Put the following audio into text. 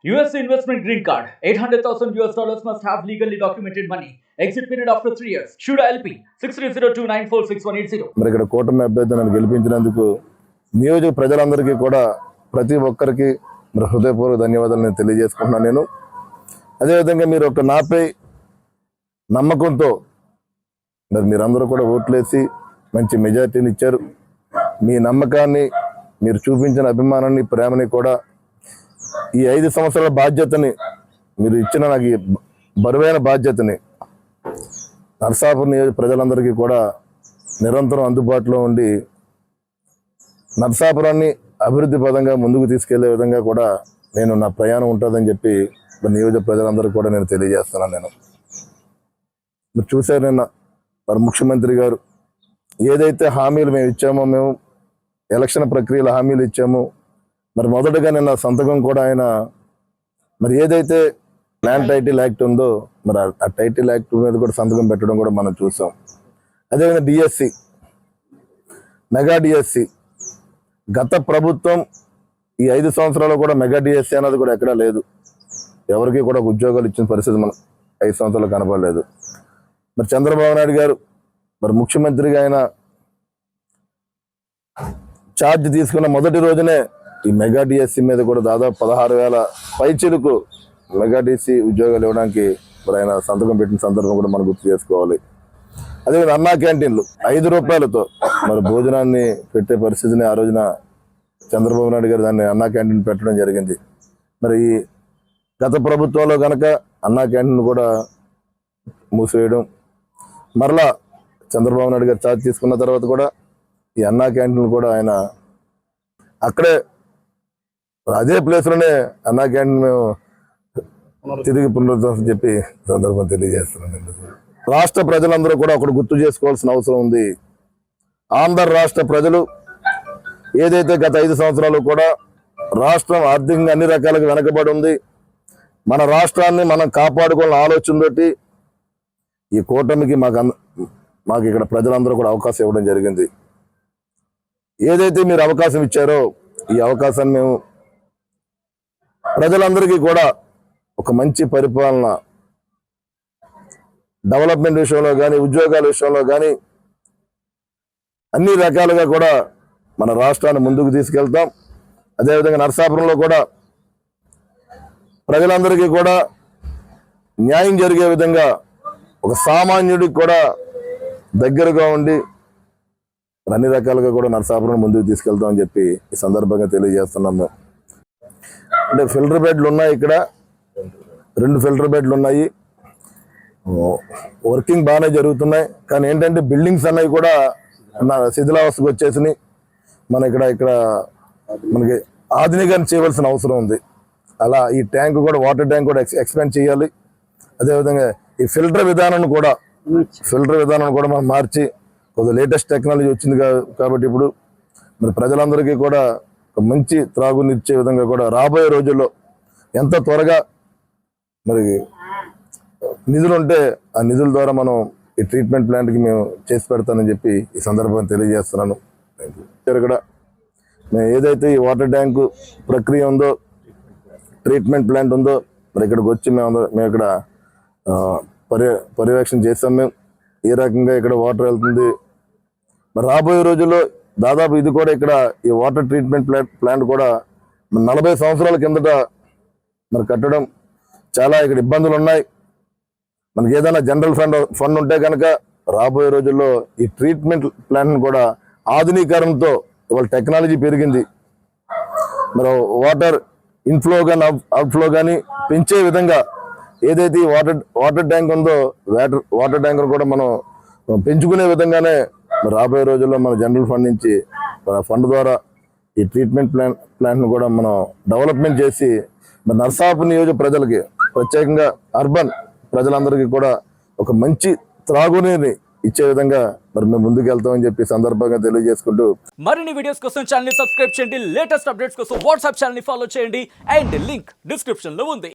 US investment green card. $800,000 must have legally documented money. Exit period after 3 years. Shuda LP 6302946180. మరి ఇక్కడ కూటమి అభ్యర్థి నన్ను గెలిపించినందుకు నియోజక ప్రజలందరికీ కూడా ప్రతి ఒక్కరికి మరి హృదయపూర్వక ధన్యవాదాలు నేను తెలియజేసుకుంటున్నాను. నేను అదేవిధంగా మీరు ఒక నాపై నమ్మకంతో మరి మీరందరూ కూడా ఓట్లేసి మంచి మెజార్టీని ఇచ్చారు. మీ నమ్మకాన్ని, మీరు చూపించిన అభిమానాన్ని, ప్రేమని కూడా ఈ 5 సంవత్సరాల బాధ్యతని మీరు ఇచ్చిన నాకు ఈ బరువైన బాధ్యతని నరసాపురం నియోజక ప్రజలందరికీ కూడా నిరంతరం అందుబాటులో ఉండి నరసాపురాన్ని అభివృద్ధి పదంగా ముందుకు తీసుకెళ్లే విధంగా కూడా నేను నా ప్రయాణం ఉంటుందని చెప్పి నియోజక ప్రజలందరికీ కూడా నేను తెలియజేస్తున్నాను. నేను మీరు చూశారు నిన్న మరి ముఖ్యమంత్రి గారు ఏదైతే హామీలు మేము ఇచ్చామో, మేము ఎలక్షన్ ప్రక్రియలో హామీలు ఇచ్చామో, మరి మొదటగా నిన్న సంతకం కూడా ఆయన మరి ఏదైతే ల్యాండ్ టైటిల్ యాక్ట్ ఉందో మరి ఆ టైటిల్ యాక్ట్ మీద కూడా సంతకం పెట్టడం కూడా మనం చూసాం. అదేవిధంగా డిఎస్సి, మెగా డిఎస్సి గత ప్రభుత్వం ఈ 5 సంవత్సరాలు కూడా మెగా డిఎస్సి అనేది కూడా ఎక్కడా లేదు. ఎవరికి కూడా ఉద్యోగాలు ఇచ్చిన పరిస్థితి మనం 5 సంవత్సరాలు కనపడలేదు. మరి చంద్రబాబు నాయుడు గారు మరి ముఖ్యమంత్రిగా ఆయన ఛార్జ్ తీసుకున్న మొదటి రోజునే ఈ మెగా డిఎస్సి మీద కూడా దాదాపు 16,000 పైచిలకు మెగా డిఎస్సి ఉద్యోగాలు ఇవ్వడానికి మరి ఆయన సంతకం పెట్టిన సందర్భం కూడా మనం గుర్తు చేసుకోవాలి. అదేవిధంగా అన్నా క్యాంటీన్లు 5 రూపాయలతో మరి భోజనాన్ని పెట్టే పరిస్థితిని ఆ రోజున చంద్రబాబు నాయుడు గారు దాన్ని అన్నా క్యాంటీన్ పెట్టడం జరిగింది. మరి గత ప్రభుత్వంలో కనుక అన్నా క్యాంటీన్ కూడా మూసివేయడం, మరలా చంద్రబాబు నాయుడు గారు ఛార్జ్ తీసుకున్న తర్వాత కూడా ఈ అన్నా క్యాంటీన్ కూడా ఆయన అక్కడే అదే ప్లేస్లోనే అన్నా క్యాంటీన్ మేము తిరిగి పునరుద్ధరణ చెప్పి సందర్భం తెలియజేస్తున్నాను. రాష్ట్ర ప్రజలందరూ కూడా ఒకటి గుర్తు చేసుకోవాల్సిన అవసరం ఉంది. ఆంధ్ర రాష్ట్ర ప్రజలు ఏదైతే గత 5 సంవత్సరాలు కూడా రాష్ట్రం ఆర్థికంగా అన్ని రకాలుగా వెనకబడి ఉంది, మన రాష్ట్రాన్ని మనం కాపాడుకోవాలని ఆలోచనతోటి ఈ కూటమికి మాకు ఇక్కడ ప్రజలందరూ కూడా అవకాశం ఇవ్వడం జరిగింది. ఏదైతే మీరు అవకాశం ఇచ్చారో ఈ అవకాశాన్ని మేము ప్రజలందరికీ కూడా ఒక మంచి పరిపాలన, డెవలప్మెంట్ విషయంలో కానీ, ఉద్యోగాల విషయంలో కానీ అన్ని రకాలుగా కూడా మన రాష్ట్రాన్ని ముందుకు తీసుకెళ్తాం. అదేవిధంగా నరసాపురంలో కూడా ప్రజలందరికీ కూడా న్యాయం జరిగే విధంగా ఒక సామాన్యుడికి కూడా దగ్గరగా ఉండి అన్ని రకాలుగా కూడా నరసాపురం ముందుకు తీసుకెళ్తామని చెప్పి ఈ సందర్భంగా తెలియజేస్తున్నాము. అంటే ఫిల్టర్ బెడ్లు ఉన్నాయి, ఇక్కడ 2 ఫిల్టర్ బెడ్లు ఉన్నాయి, వర్కింగ్ బాగానే జరుగుతున్నాయి. కానీ ఏంటంటే బిల్డింగ్స్ అన్నవి కూడా శిథిలావస్థకు వచ్చేసినాయి. ఇక్కడ మనకి ఆధునీకరణ చేయవలసిన అవసరం ఉంది. అలా ఈ ట్యాంక్ కూడా, వాటర్ ట్యాంక్ కూడా ఎక్స్పాండ్ చేయాలి. అదేవిధంగా ఈ ఫిల్టర్ విధానాన్ని కూడా మనం మార్చి కొద్దిగా లేటెస్ట్ టెక్నాలజీ వచ్చింది కాబట్టి ఇప్పుడు మరి ప్రజలందరికీ కూడా ఒక మంచి త్రాగునిచ్చే విధంగా కూడా రాబోయే రోజుల్లో ఎంత త్వరగా మరి నిధులు ఉంటే ఆ నిధుల ద్వారా మనం ఈ ట్రీట్మెంట్ ప్లాంట్కి మేము చేసి పెడతానని చెప్పి ఈ సందర్భంగా తెలియజేస్తున్నాను. ఇక్కడ మేము ఏదైతే ఈ వాటర్ ట్యాంకు ప్రక్రియ ఉందో, ట్రీట్మెంట్ ప్లాంట్ ఉందో, మరి ఇక్కడికి వచ్చి మేము ఇక్కడ పర్యవేక్షణ చేస్తాం. మేము ఏ రకంగా ఇక్కడ వాటర్ వెళ్తుంది, మరి రాబోయే రోజుల్లో దాదాపు ఇది కూడా ఇక్కడ ఈ వాటర్ ట్రీట్మెంట్ ప్లాంట్ కూడా 40 సంవత్సరాల కిందట మరి కట్టడం చాలా ఇక్కడ ఇబ్బందులు ఉన్నాయి. మనకి ఏదైనా జనరల్ ఫండ్ ఉంటే కనుక రాబోయే రోజుల్లో ఈ ట్రీట్మెంట్ ప్లాంట్ను కూడా ఆధునీకరణతో ఇవాళ టెక్నాలజీ పెరిగింది, మరి వాటర్ ఇన్ఫ్లో కానీ అవుట్ఫ్లో కానీ పెంచే విధంగా ఏదైతే ఈ వాటర్ ట్యాంక్ ఉందో వాటర్ ట్యాంక్ కూడా మనం పెంచుకునే విధంగానే రాబోయే రోజుల్లో మన జనరల్ ఫండ్ నుంచి ఫండ్ ద్వారా ఈ ట్రీట్మెంట్ ప్లాంట్ను కూడా మనం డెవలప్మెంట్ చేసి మరి నరసాపురం నియోజక ప్రజలకి, ప్రత్యేకంగా అర్బన్ ప్రజలందరికీ కూడా ఒక మంచి త్రాగునీరుని ఇచ్చే విధంగా మరి మేము ముందుకు వెళ్తామని చెప్పి సందర్భంగా తెలియజేసుకుంటూ మరిన్ని వీడియోస్ కోసం ఛానల్ ని సబ్స్క్రైబ్ చేయండి, లేటెస్ట్ అప్డేట్స్ కోసం వాట్సాప్ ఛానల్ ని ఫాలో చేయండి అండ్ లింక్ డిస్క్రిప్షన్ లో ఉంది.